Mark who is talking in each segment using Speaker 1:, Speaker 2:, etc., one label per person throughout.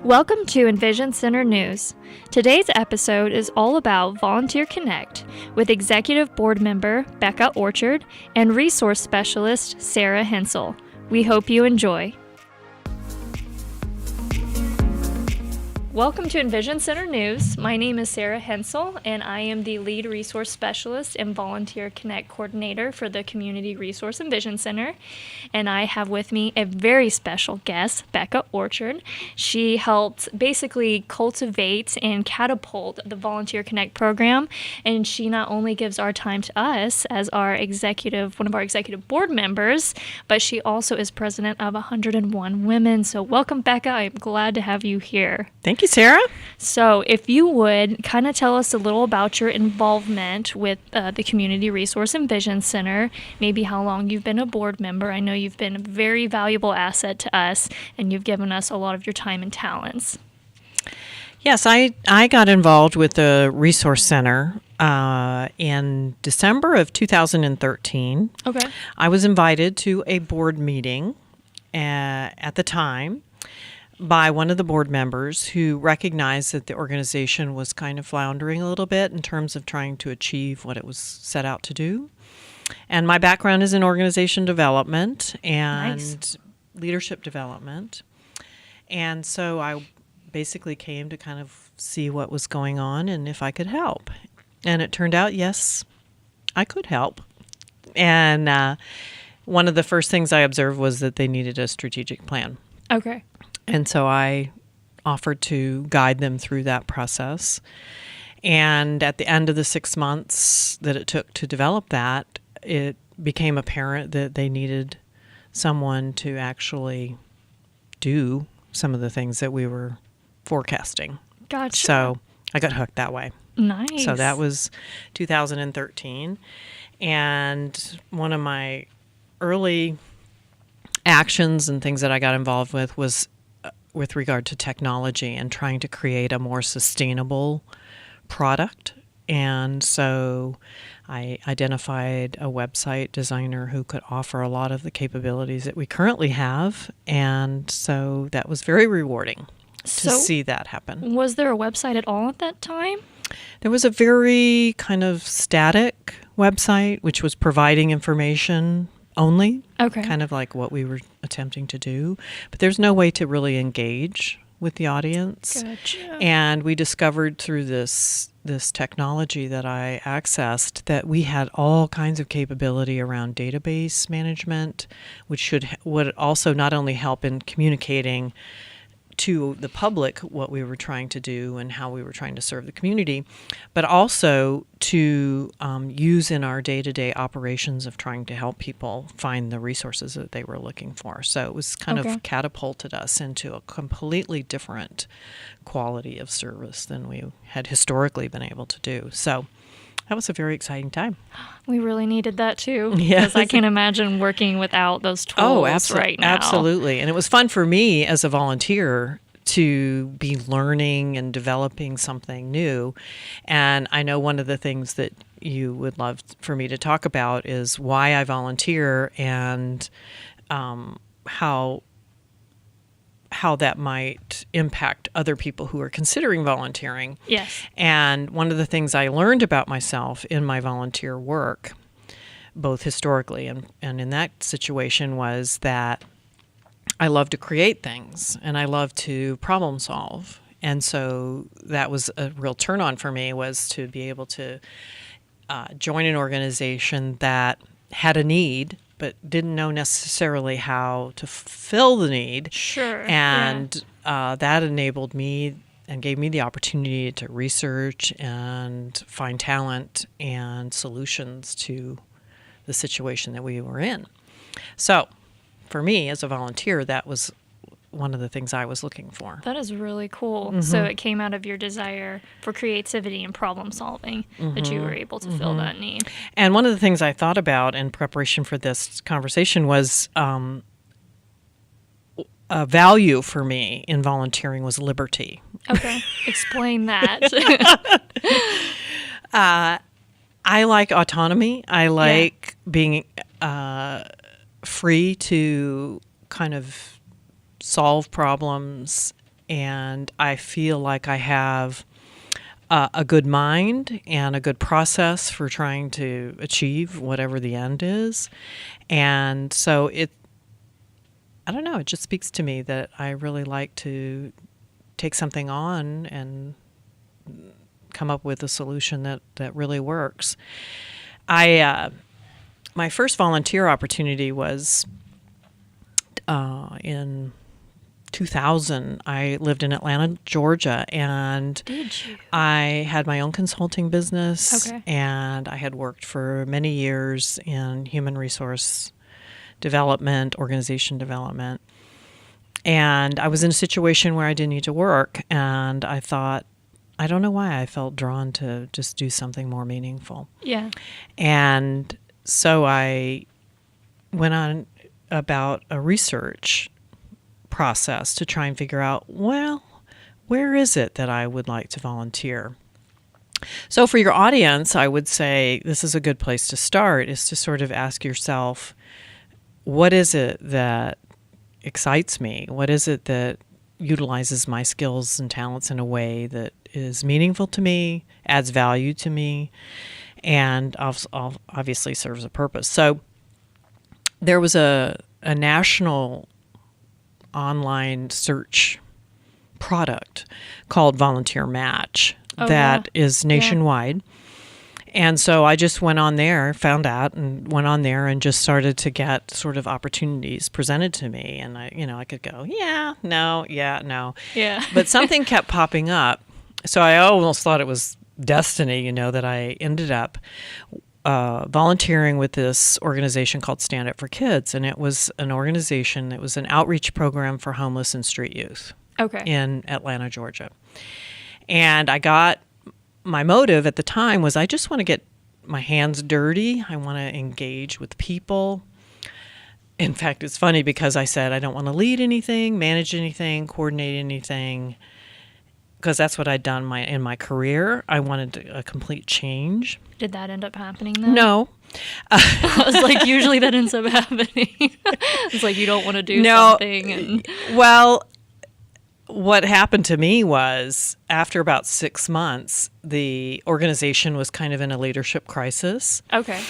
Speaker 1: Welcome to EnVision Center News. Today's episode is all about Volunteer Connect with Executive Board Member Becca Orchard and Resource Specialist Sarah Hensel. We hope you enjoy. Welcome to EnVision Center News. My name is Sarah Hensel, and I am the Lead Resource Specialist and Volunteer Connect Coordinator for the Community Resource EnVision Center. And I have with me a very special guest, Becca Orchard. She helped basically cultivate and catapult the Volunteer Connect program, and she not only gives our time to us as one of our executive board members, but she also is president of 101 Women. So welcome, Becca. I'm glad to have you here.
Speaker 2: Thank you, Sarah.
Speaker 1: So if you would kind of tell us a little about your involvement with the Community Resource EnVision Center, maybe how long you've been a board member. I know you've been a very valuable asset to us, and you've given us a lot of your time and talents.
Speaker 2: Yes, I got involved with the Resource Center in December of 2013.
Speaker 1: Okay.
Speaker 2: I was invited to a board meeting at the time by one of the board members who recognized that the organization was kind of floundering a little bit in terms of trying to achieve what it was set out to do. And my background is in organization development and leadership development. And so I basically came to kind of see what was going on and if I could help. And it turned out, yes, I could help. And one of the first things I observed was that they needed a strategic plan.
Speaker 1: Okay.
Speaker 2: And so I offered to guide them through that process. And at the end of the 6 months that it took to develop that, it became apparent that they needed someone to actually do some of the things that we were forecasting.
Speaker 1: Gotcha.
Speaker 2: So I got hooked that way.
Speaker 1: Nice.
Speaker 2: So that was 2013. And one of my early actions and things that I got involved with was with regard to technology and trying to create a more sustainable product. And so I identified a website designer who could offer a lot of the capabilities that we currently have. And so that was very rewarding to see that happen.
Speaker 1: Was there a website at all at that time?
Speaker 2: There was a very kind of static website, which was providing information only, kind of like what we were attempting to do. But there's no way to really engage with the audience.
Speaker 1: Gotcha.
Speaker 2: And we discovered through this technology that I accessed that we had all kinds of capability around database management, which would also not only help in communicating to the public what we were trying to do and how we were trying to serve the community, but also to use in our day-to-day operations of trying to help people find the resources that they were looking for. So it was kind of catapulted us into a completely different quality of service than we had historically been able to do. So that was a very exciting time.
Speaker 1: We really needed that too.
Speaker 2: Yes.
Speaker 1: Because I can't imagine working without those tools right now.
Speaker 2: Absolutely. And it was fun for me as a volunteer to be learning and developing something new. And I know one of the things that you would love for me to talk about is why I volunteer and how that might impact other people who are considering volunteering.
Speaker 1: Yes.
Speaker 2: And one of the things I learned about myself in my volunteer work, both historically and in that situation, was that I love to create things and I love to problem solve. And so that was a real turn on for me, was to be able to join an organization that had a need but didn't know necessarily how to fulfill the need.
Speaker 1: Sure.
Speaker 2: And that enabled me and gave me the opportunity to research and find talent and solutions to the situation that we were in. So for me as a volunteer, that was one of the things I was looking for.
Speaker 1: That is really cool. Mm-hmm. So it came out of your desire for creativity and problem solving that you were able to fill that need.
Speaker 2: And one of the things I thought about in preparation for this conversation was a value for me in volunteering was liberty.
Speaker 1: Okay. Explain that.
Speaker 2: I like autonomy. I like being free to kind of solve problems and I feel like I have a good mind and a good process for trying to achieve whatever the end is. And so I don't know, it just speaks to me that I really like to take something on and come up with a solution that really works. My first volunteer opportunity was in 2000. I lived in Atlanta, Georgia, and
Speaker 1: Did you?
Speaker 2: I had my own consulting business.
Speaker 1: Okay.
Speaker 2: And I had worked for many years in human resource development, organization development. And I was in a situation where I didn't need to work, and I thought, I don't know why I felt drawn to just do something more meaningful.
Speaker 1: Yeah.
Speaker 2: And so I went on about a research process to try and figure out, well, where is it that I would like to volunteer? So for your audience, I would say this is a good place to start, is to sort of ask yourself, what is it that excites me? What is it that utilizes my skills and talents in a way that is meaningful to me, adds value to me, and obviously serves a purpose? So there was a national online search product called Volunteer Match that is nationwide. And so I just went on there, found out, and went on there and just started to get sort of opportunities presented to me. And I could go, yeah, no.
Speaker 1: Yeah.
Speaker 2: But something kept popping up. So I almost thought it was destiny, that I ended up volunteering with this organization called Stand Up for Kids. And it was an organization, it was an outreach program for homeless and street youth in Atlanta, Georgia. And my motive at the time was I just want to get my hands dirty. I want to engage with people. In fact, it's funny because I said I don't want to lead anything, manage anything, coordinate anything, because that's what I'd done in my career. I wanted a complete change.
Speaker 1: Did that end up happening then?
Speaker 2: No.
Speaker 1: I was like, usually that ends up happening. It's like you don't want to do something. And...
Speaker 2: Well, what happened to me was after about 6 months, the organization was kind of in a leadership crisis.
Speaker 1: Okay.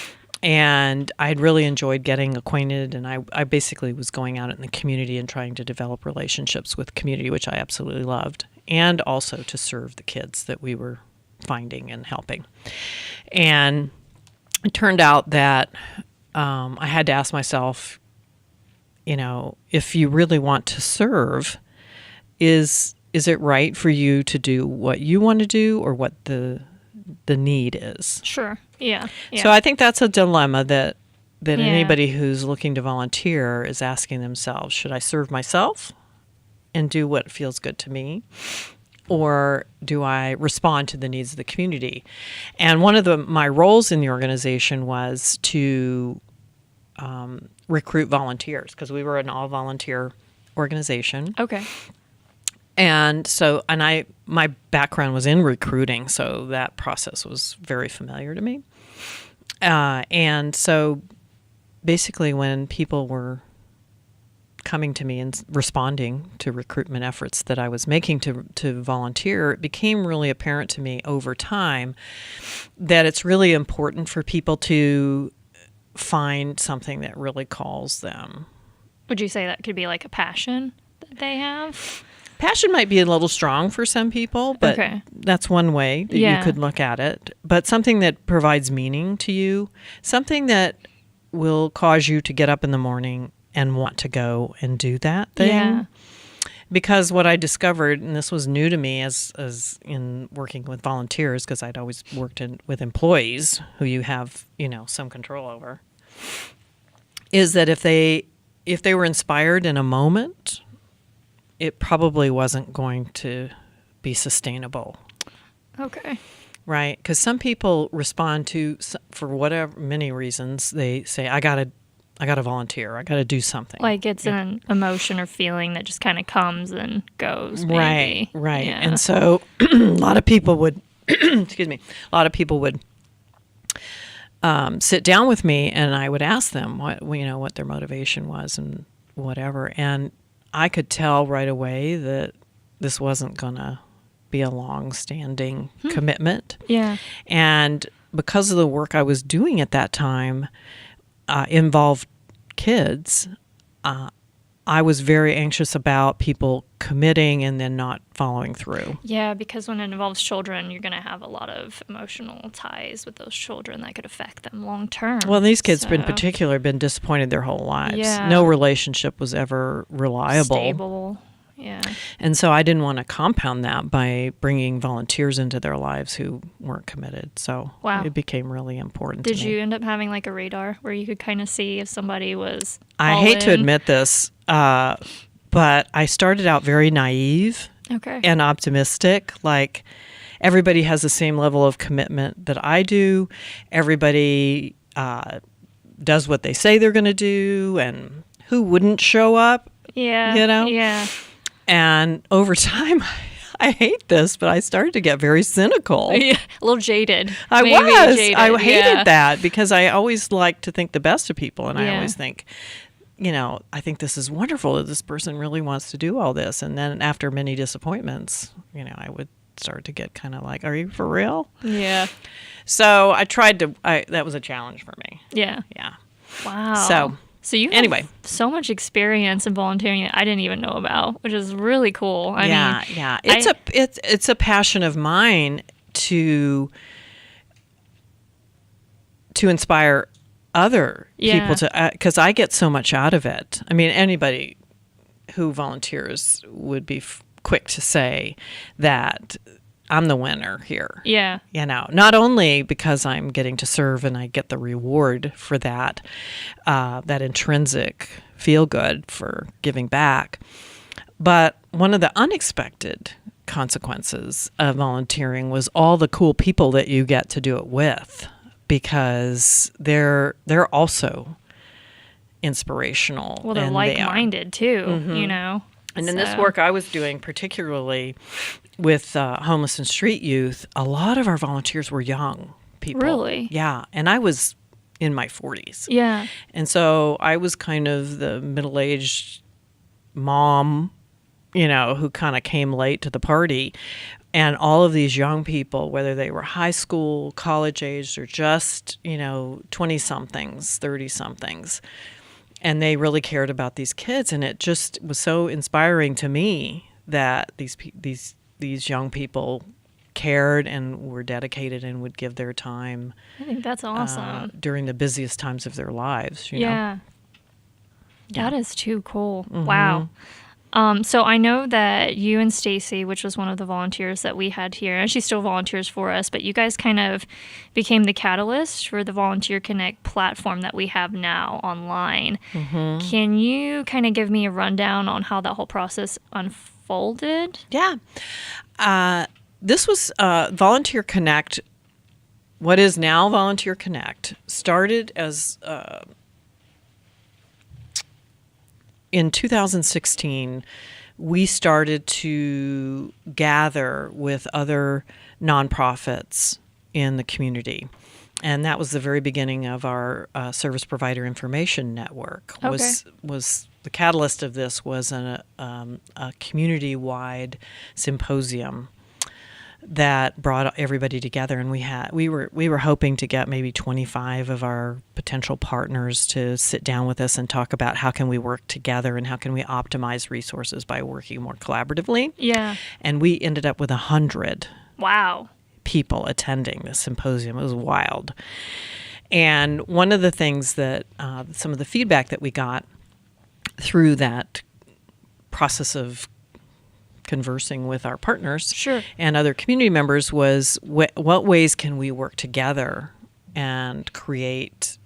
Speaker 2: And I'd really enjoyed getting acquainted, and I basically was going out in the community and trying to develop relationships with the community, which I absolutely loved, and also to serve the kids that we were finding and helping. And it turned out that I had to ask myself, if you really want to serve, is it right for you to do what you want to do or what the need is?
Speaker 1: Sure. Yeah.
Speaker 2: So I think that's a dilemma that anybody who's looking to volunteer is asking themselves: should I serve myself and do what feels good to me, or do I respond to the needs of the community? And one of my roles in the organization was to recruit volunteers, because we were an all-volunteer organization.
Speaker 1: Okay.
Speaker 2: And so, my background was in recruiting, so that process was very familiar to me. And so basically when people were coming to me and responding to recruitment efforts that I was making to volunteer, it became really apparent to me over time that it's really important for people to find something that really calls them.
Speaker 1: Would you say that could be like a passion that they have?
Speaker 2: Passion might be a little strong for some people, but that's one way that you could look at it. But something that provides meaning to you, something that will cause you to get up in the morning and want to go and do that thing. Yeah. Because what I discovered, and this was new to me as in working with volunteers, because I'd always worked with employees who you have, some control over, is that if they were inspired in a moment, it probably wasn't going to be sustainable.
Speaker 1: Okay.
Speaker 2: Right? Because some people respond to, for whatever, many reasons, they say, I gotta volunteer. I gotta do something.
Speaker 1: Like it's an emotion or feeling that just kind of comes and goes. Maybe.
Speaker 2: Right. Yeah. And so a lot of people would, sit down with me, and I would ask them what their motivation was and whatever. And I could tell right away that this wasn't going to be a long-standing commitment.
Speaker 1: Yeah.
Speaker 2: And because of the work I was doing at that time involved kids, I was very anxious about people committing and then not following through.
Speaker 1: Yeah, because when it involves children, you're going to have a lot of emotional ties with those children that could affect them long term.
Speaker 2: Well, these kids in particular have been disappointed their whole lives.
Speaker 1: Yeah.
Speaker 2: No relationship was ever reliable.
Speaker 1: Stable. Yeah.
Speaker 2: And so I didn't want to compound that by bringing volunteers into their lives who weren't committed. So
Speaker 1: Wow.
Speaker 2: it became really important
Speaker 1: Did
Speaker 2: to me.
Speaker 1: you end up having like a radar where you could kind of see if somebody was
Speaker 2: I
Speaker 1: all
Speaker 2: hate to
Speaker 1: in?
Speaker 2: admit this, but I started out very naive
Speaker 1: Okay.
Speaker 2: and optimistic. Like, everybody has the same level of commitment that I do. Everybody does what they say they're going to do, and who wouldn't show up?
Speaker 1: Yeah.
Speaker 2: You know?
Speaker 1: Yeah.
Speaker 2: And over time, I hate this, but I started to get very cynical.
Speaker 1: Yeah. A little jaded.
Speaker 2: I
Speaker 1: Maybe
Speaker 2: was.
Speaker 1: jaded.
Speaker 2: I hated
Speaker 1: Yeah.
Speaker 2: that because I always like to think the best of people. And I
Speaker 1: Yeah.
Speaker 2: always think, I think this is wonderful that this person really wants to do all this. And then after many disappointments, I would start to get kind of like, are you for real?
Speaker 1: Yeah.
Speaker 2: So I tried to, that was a challenge for me.
Speaker 1: Yeah.
Speaker 2: Yeah.
Speaker 1: Wow. So you have
Speaker 2: anyway.
Speaker 1: so much experience in volunteering that I didn't even know about, which is really cool. I mean,
Speaker 2: Yeah. It's a passion of mine to inspire other people to, because I get so much out of it. I mean, anybody who volunteers would be quick to say that I'm the winner here.
Speaker 1: Yeah.
Speaker 2: Not only because I'm getting to serve and I get the reward for that, that intrinsic feel good for giving back, but one of the unexpected consequences of volunteering was all the cool people that you get to do it with, because they're also inspirational.
Speaker 1: Well, they're
Speaker 2: and
Speaker 1: like-minded too,
Speaker 2: And in this work I was doing, particularly with homeless and street youth, a lot of our volunteers were young people.
Speaker 1: Really?
Speaker 2: Yeah. And I was in my 40s.
Speaker 1: Yeah.
Speaker 2: And so I was kind of the middle-aged mom, who kind of came late to the party. And all of these young people, whether they were high school, college aged, or just, 20-somethings, 30-somethings, and they really cared about these kids. And it just was so inspiring to me that these young people cared and were dedicated and would give their time.
Speaker 1: I think that's awesome.
Speaker 2: During the busiest times of their lives.
Speaker 1: Yeah. That is too cool.
Speaker 2: Mm-hmm.
Speaker 1: Wow. So I know that you and Stacy, which was one of the volunteers that we had here, and she still volunteers for us, but you guys kind of became the catalyst for the Volunteer Connect platform that we have now online. Mm-hmm. Can you kind of give me a rundown on how that whole process unfolded?
Speaker 2: Yeah. This was Volunteer Connect. What is now Volunteer Connect started as in 2016, we started to gather with other nonprofits in the community. And that was the very beginning of our service provider information network.
Speaker 1: Okay.
Speaker 2: Was the catalyst of this was a community-wide symposium that brought everybody together, and we were hoping to get maybe 25 of our potential partners to sit down with us and talk about how can we work together and how can we optimize resources by working more collaboratively.
Speaker 1: Yeah.
Speaker 2: And we ended up with 100
Speaker 1: Wow.
Speaker 2: people attending this symposium. It was wild. And one of the things that some of the feedback that we got through that process of conversing with our partners
Speaker 1: Sure.
Speaker 2: and other community members was what ways can we work together and create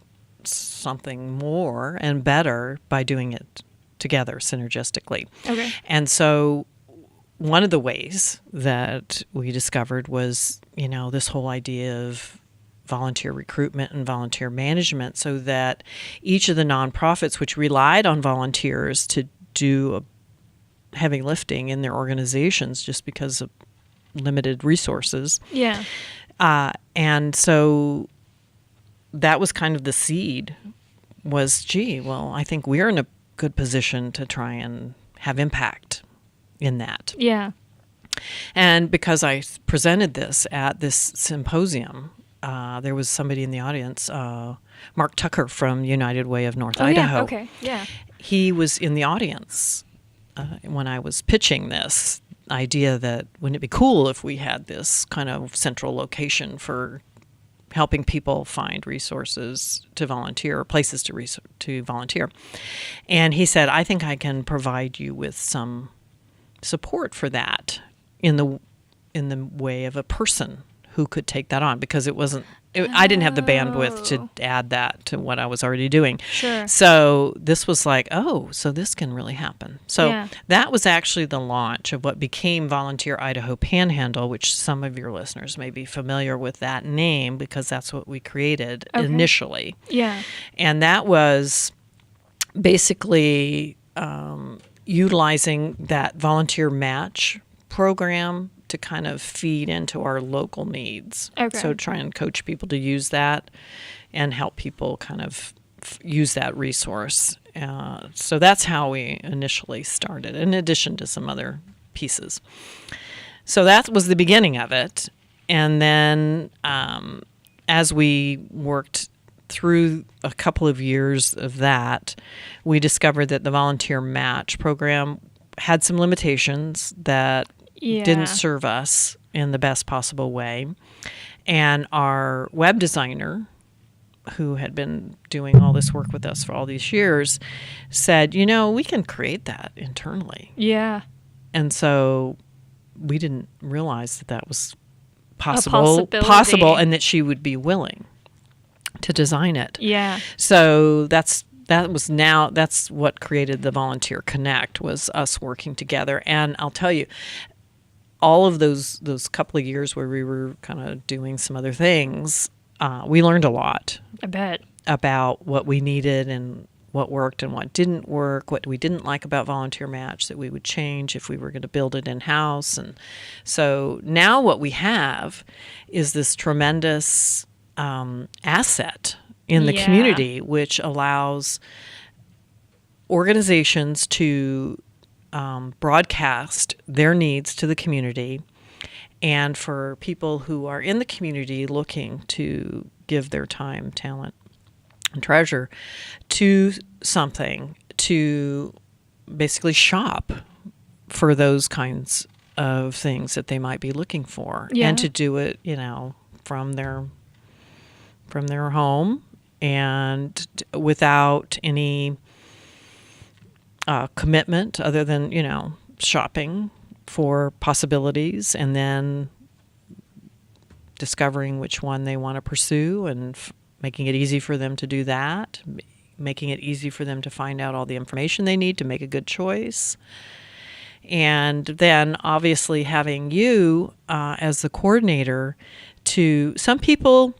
Speaker 2: something more and better by doing it together synergistically.
Speaker 1: Okay.
Speaker 2: And so one of the ways that we discovered was, this whole idea of volunteer recruitment and volunteer management, so that each of the nonprofits which relied on volunteers to do heavy lifting in their organizations just because of limited resources.
Speaker 1: Yeah.
Speaker 2: And so that was kind of the seed was, I think we're in a good position to try and have impact in that.
Speaker 1: Yeah.
Speaker 2: And because I presented this at this symposium, there was somebody in the audience, Mark Tucker from United Way of North Idaho.
Speaker 1: Yeah, okay, yeah.
Speaker 2: He was in the audience when I was pitching this idea that wouldn't it be cool if we had this kind of central location for helping people find resources to volunteer, or places to volunteer. And he said, I think I can provide you with some support for that in the way of a person who could take that on, because I didn't have the bandwidth to add that to what I was already doing.
Speaker 1: Sure.
Speaker 2: So this was like, oh, so this can really happen. So that was actually the launch of what became Volunteer Idaho Panhandle, which some of your listeners may be familiar with that name because that's what we created initially.
Speaker 1: Yeah.
Speaker 2: And that was basically utilizing that volunteer match program to kind of feed into our local needs.
Speaker 1: Okay.
Speaker 2: So try and coach people to use that and help people kind of use that resource. So that's how we initially started, in addition to some other pieces. So that was the beginning of it. And then as we worked through a couple of years of that, we discovered that the volunteer match program had some limitations that didn't serve us in the best possible way. And our web designer, who had been doing all this work with us for all these years, said, we can create that internally.
Speaker 1: Yeah.
Speaker 2: And so we didn't realize that was
Speaker 1: possible,
Speaker 2: and that she would be willing to design it.
Speaker 1: Yeah.
Speaker 2: So that's what created the Volunteer Connect, was us working together. And I'll tell you, all of those couple of years where we were kind of doing some other things, we learned a lot.
Speaker 1: I bet.
Speaker 2: About what we needed and what worked and what didn't work, what we didn't like about Volunteer Match that we would change if we were going to build it in-house. And so now what we have is this tremendous asset in the community, which allows organizations to broadcast their needs to the community, and for people who are in the community looking to give their time, talent, and treasure to something, to basically shop for those kinds of things that they might be looking for, and to do it, from their home and without any commitment other than, shopping for possibilities and then discovering which one they want to pursue and making it easy for them to do that, making it easy for them to find out all the information they need to make a good choice. And then obviously having you as the coordinator some people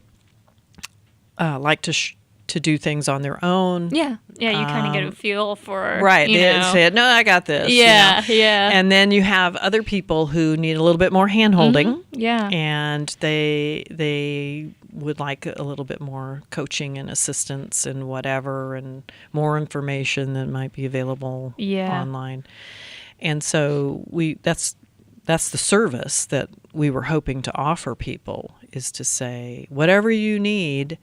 Speaker 2: like to do things on their own.
Speaker 1: Yeah, you kind of get a feel for,
Speaker 2: right. They say, no, I got this.
Speaker 1: Yeah.
Speaker 2: And then you have other people who need a little bit more hand-holding.
Speaker 1: Mm-hmm. Yeah.
Speaker 2: And they would like a little bit more coaching and assistance and whatever, and more information that might be available online. And so that's the service that we were hoping to offer people, is to say, whatever you need,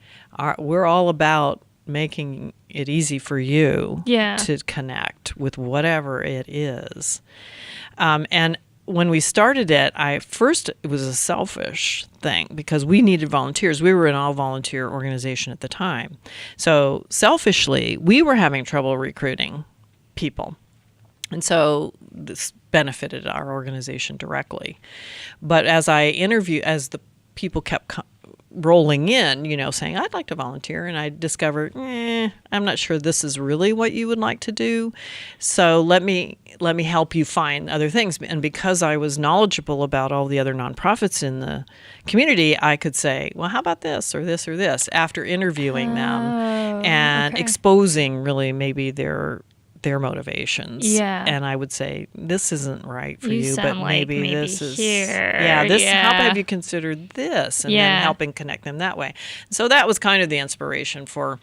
Speaker 2: we're all about making it easy for you to connect with whatever it is. And when we started it, it was a selfish thing because we needed volunteers. We were an all-volunteer organization at the time. So selfishly, we were having trouble recruiting people. And so this benefited our organization directly. But as the people kept rolling in, saying, I'd like to volunteer, and I discovered, I'm not sure this is really what you would like to do. So let me help you find other things. And because I was knowledgeable about all the other nonprofits in the community, I could say, well, how about this or this or this, after interviewing them and exposing really maybe their motivations.
Speaker 1: Yeah.
Speaker 2: And I would say, this isn't right for you, but maybe this is
Speaker 1: here.
Speaker 2: How have you considered this? And then helping connect them that way. So that was kind of the inspiration for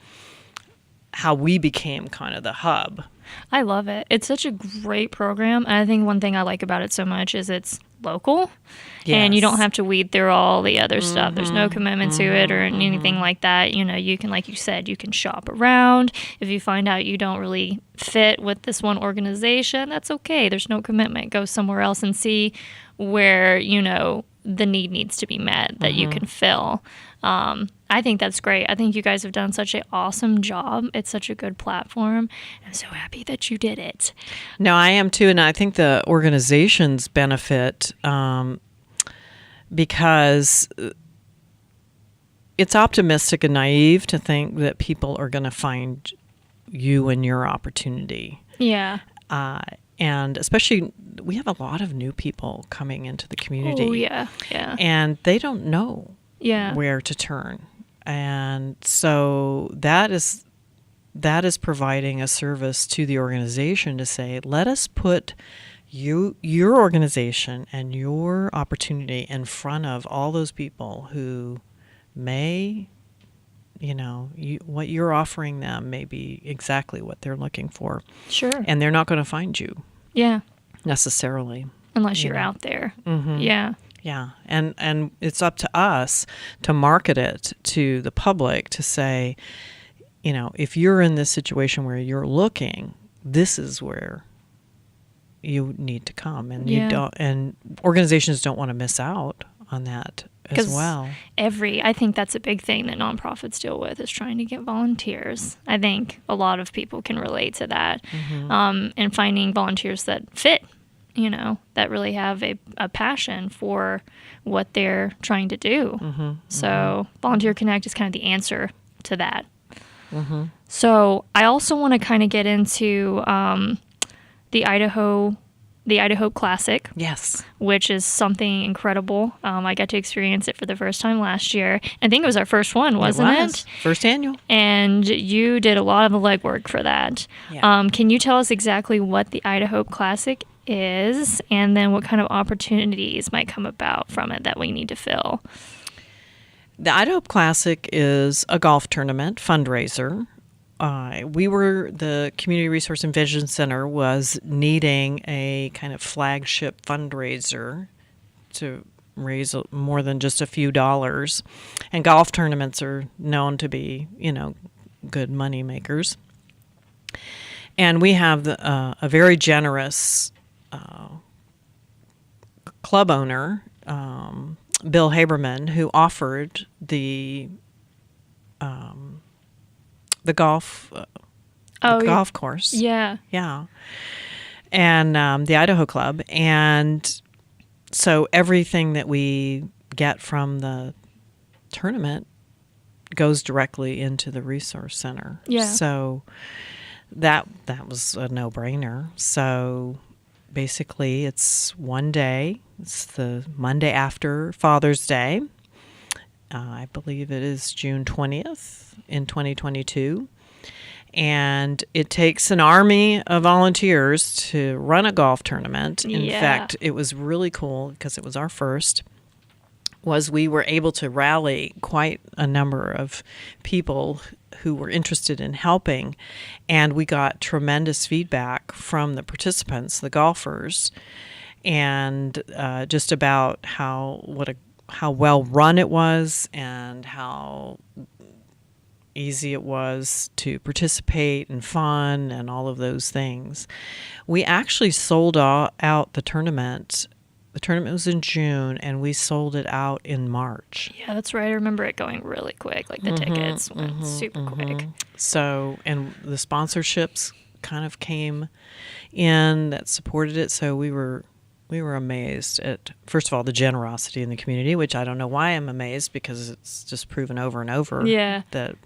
Speaker 2: how we became kind of the hub.
Speaker 1: I love it. It's such a great program. And I think one thing I like about it so much is it's local. And you don't have to weed through all the other stuff. There's no commitment to it or anything like that. You can, like you said, you can shop around. If you find out you don't really fit with this one organization, that's okay. There's no commitment. Go somewhere else and see where, the need needs to be met that you can fill. I think that's great. I think you guys have done such an awesome job. It's such a good platform. I'm so happy that you did it.
Speaker 2: No, I am too. And I think the organizations benefit because it's optimistic and naive to think that people are going to find you and your opportunity.
Speaker 1: Yeah.
Speaker 2: And especially, we have a lot of new people coming into the community.
Speaker 1: Oh, yeah, yeah.
Speaker 2: And they don't know where to turn. And so that is providing a service to the organization to say, let us put your organization and your opportunity in front of all those people who may, what you're offering them may be exactly what they're looking for.
Speaker 1: Sure.
Speaker 2: And they're not going to find you.
Speaker 1: Yeah.
Speaker 2: Necessarily.
Speaker 1: Unless you're out there. Mm-hmm. Yeah.
Speaker 2: Yeah. And it's up to us to market it to the public to say, if you're in this situation where you're looking, this is where you need to come. And you don't, and organizations don't want to miss out on that as well.
Speaker 1: I think that's a big thing that nonprofits deal with is trying to get volunteers. I think a lot of people can relate to that. And finding volunteers that fit, that really have a passion for what they're trying to do. So Volunteer Connect is kind of the answer to that. So I also want to kind of get into the Idaho Classic.
Speaker 2: Yes.
Speaker 1: Which is something incredible. I got to experience it for the first time last year. I think it was our first one, wasn't it?
Speaker 2: First annual.
Speaker 1: And you did a lot of the legwork for that.
Speaker 2: Yeah.
Speaker 1: Can you tell us exactly what the Idaho Classic is and then what kind of opportunities might come about from it that we need to fill?
Speaker 2: The Idaho Classic is a golf tournament fundraiser. The Community Resource and Vision Center was needing a kind of flagship fundraiser to raise more than just a few dollars. And golf tournaments are known to be, good money makers. And we have a very generous club owner, Bill Haberman, who offered the golf golf course.
Speaker 1: Yeah.
Speaker 2: Yeah. And the Idaho Club. And so everything that we get from the tournament goes directly into the resource center.
Speaker 1: Yeah.
Speaker 2: So that was a no-brainer. So basically it's one day. It's the Monday after Father's Day. I believe it is June 20th in 2022. And it takes an army of volunteers to run a golf tournament. In fact, it was really cool because it was our first. We were able to rally quite a number of people who were interested in helping. And we got tremendous feedback from the participants, the golfers, and just about how well run it was and how easy it was to participate and fun and all of those things. We actually sold out the tournament. The tournament was in June, and we sold it out in March.
Speaker 1: Yeah, that's right. I remember it going really quick. Like the tickets went super quick.
Speaker 2: So, and the sponsorships kind of came in that supported it. So we were amazed at, first of all, the generosity in the community, which I don't know why I'm amazed because it's just proven over and over that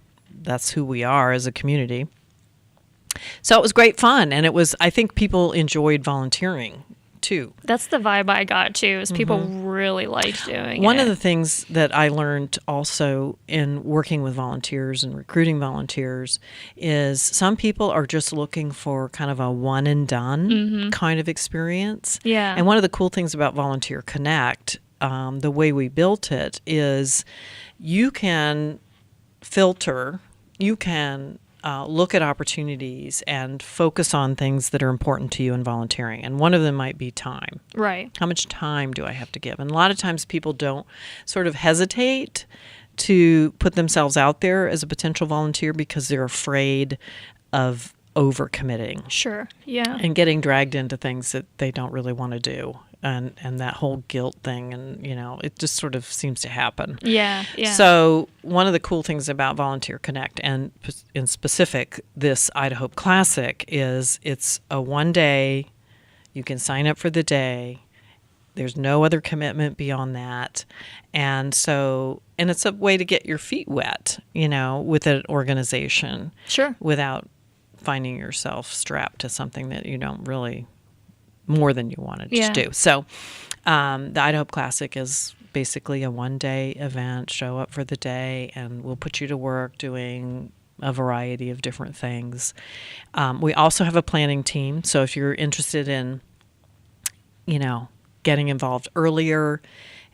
Speaker 2: that's who we are as a community. So it was great fun, and I think people enjoyed volunteering too.
Speaker 1: That's the vibe I got too, is people really liked doing
Speaker 2: One
Speaker 1: it.
Speaker 2: of the things that I learned also in working with volunteers and recruiting volunteers is some people are just looking for kind of a one and done kind of experience.
Speaker 1: Yeah.
Speaker 2: And one of the cool things about Volunteer Connect, the way we built it, is you can filter, you can look at opportunities and focus on things that are important to you in volunteering. And one of them might be time.
Speaker 1: Right.
Speaker 2: How much time do I have to give? And a lot of times people don't sort of hesitate to put themselves out there as a potential volunteer because they're afraid of overcommitting.
Speaker 1: Sure. Yeah.
Speaker 2: And getting dragged into things that they don't really want to do. And that whole guilt thing, and it just sort of seems to happen.
Speaker 1: Yeah, yeah.
Speaker 2: So one of the cool things about Volunteer Connect, and in specific this Idaho Classic, is it's a 1 day. You can sign up for the day. There's no other commitment beyond that, and it's a way to get your feet wet, with an organization.
Speaker 1: Sure.
Speaker 2: Without finding yourself strapped to something that you don't really. More than you wanted to do. So the Idaho Classic is basically a 1 day event. Show up for the day and we'll put you to work doing a variety of different things. We also have a planning team. So if you're interested in, getting involved earlier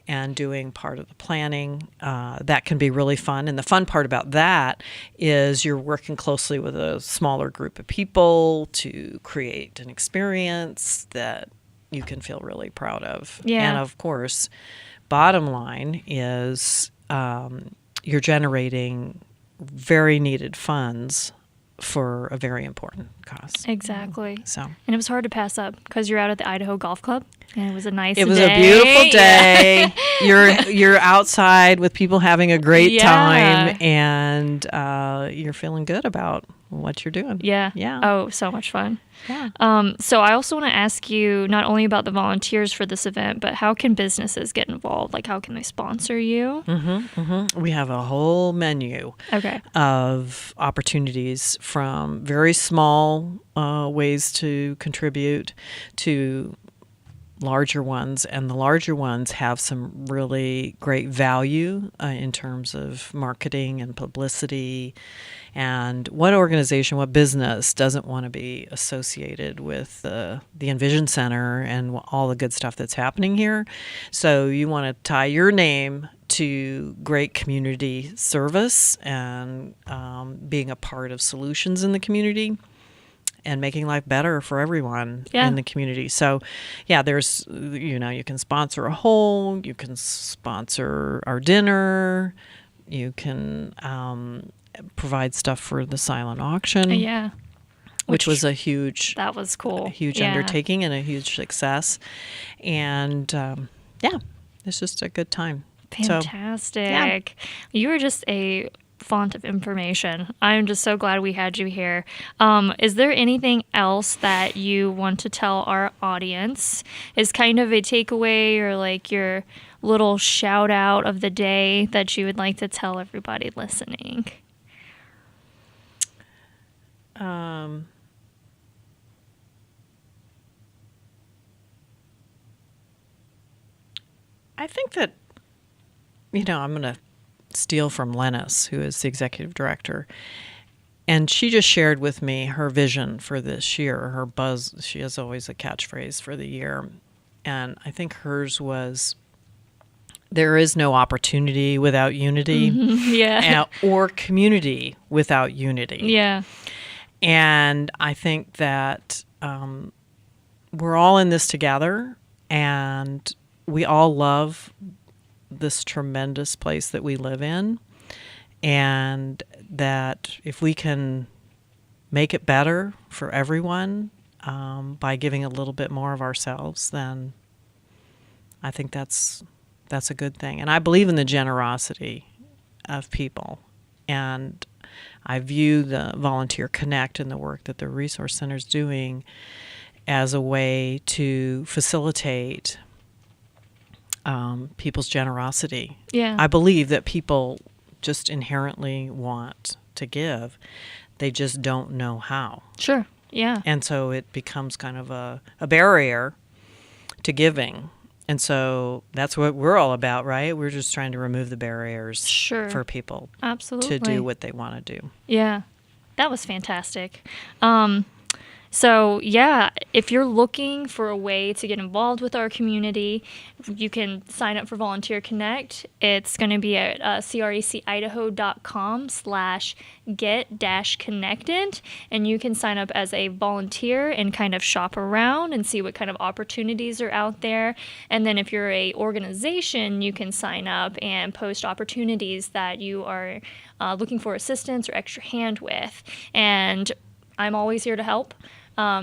Speaker 2: and doing part of the planning, that can be really fun. And the fun part about that is you're working closely with a smaller group of people to create an experience that you can feel really proud of.
Speaker 1: Yeah.
Speaker 2: And of course, bottom line is you're generating very needed funds for a very important cause.
Speaker 1: Exactly.
Speaker 2: So,
Speaker 1: and it was hard to pass up because you're out at the Idaho Golf Club, and it was a nice day.
Speaker 2: It was a beautiful day. You're outside with people having a great time, and you're feeling good about what you're doing.
Speaker 1: Yeah.
Speaker 2: Yeah.
Speaker 1: Oh, so much fun.
Speaker 2: Yeah.
Speaker 1: So I also want to ask you not only about the volunteers for this event, but how can businesses get involved? Like, how can they sponsor you?
Speaker 2: We have a whole menu of opportunities, from very small ways to contribute to larger ones, and the larger ones have some really great value in terms of marketing and publicity. And what organization, what business doesn't want to be associated with the EnVision Center and all the good stuff that's happening here? So you want to tie your name to great community service and being a part of solutions in the community and making life better for everyone in the community. So, there's, you can sponsor a hole, you can sponsor our dinner, you can provide stuff for the silent auction. Which was a huge...
Speaker 1: That was cool.
Speaker 2: A huge undertaking and a huge success. And, it's just a good time.
Speaker 1: Fantastic. So, you were just a font of information. I'm just so glad we had you here. Is there anything else that you want to tell our audience is kind of a takeaway or like your little shout out of the day that you would like to tell everybody listening?
Speaker 2: I think that, I'm going to steal from Lennis, who is the executive director. And she just shared with me her vision for this year, her buzz. She has always a catchphrase for the year. And I think hers was, there is no opportunity without unity, or community without unity.
Speaker 1: Yeah.
Speaker 2: And I think that we're all in this together, and we all love this tremendous place that we live in, and that if we can make it better for everyone by giving a little bit more of ourselves, then I think that's a good thing. And I believe in the generosity of people, and I view the Volunteer Connect and the work that the Resource Center is doing as a way to facilitate people's generosity.
Speaker 1: Yeah.
Speaker 2: I believe that people just inherently want to give. They just don't know how.
Speaker 1: Sure. Yeah.
Speaker 2: And so it becomes kind of a barrier to giving. And so that's what we're all about, right? We're just trying to remove the barriers for people to do what they want to do.
Speaker 1: Yeah. That was fantastic. So, yeah, if you're looking for a way to get involved with our community, you can sign up for Volunteer Connect. It's going to be at crecidaho.com/get-connected, and you can sign up as a volunteer and kind of shop around and see what kind of opportunities are out there. And then if you're a organization, you can sign up and post opportunities that you are looking for assistance or extra hand with. And I'm always here to help.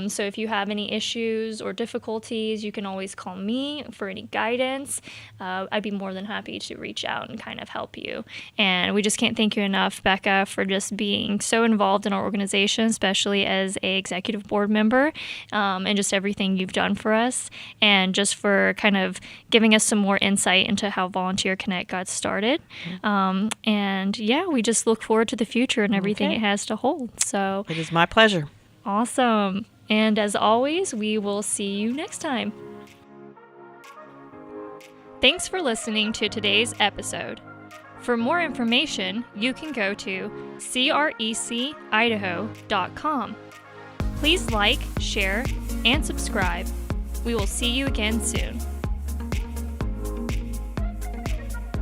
Speaker 1: So if you have any issues or difficulties, you can always call me for any guidance. I'd be more than happy to reach out and kind of help you. And we just can't thank you enough, Becca, for just being so involved in our organization, especially as a executive board member, and just everything you've done for us, and just for kind of giving us some more insight into how Volunteer Connect got started. And yeah, we just look forward to the future and everything it has to hold. So
Speaker 2: it is my pleasure.
Speaker 1: Awesome. And as always, we will see you next time. Thanks for listening to today's episode. For more information, you can go to crecidaho.com. Please like, share, and subscribe. We will see you again soon.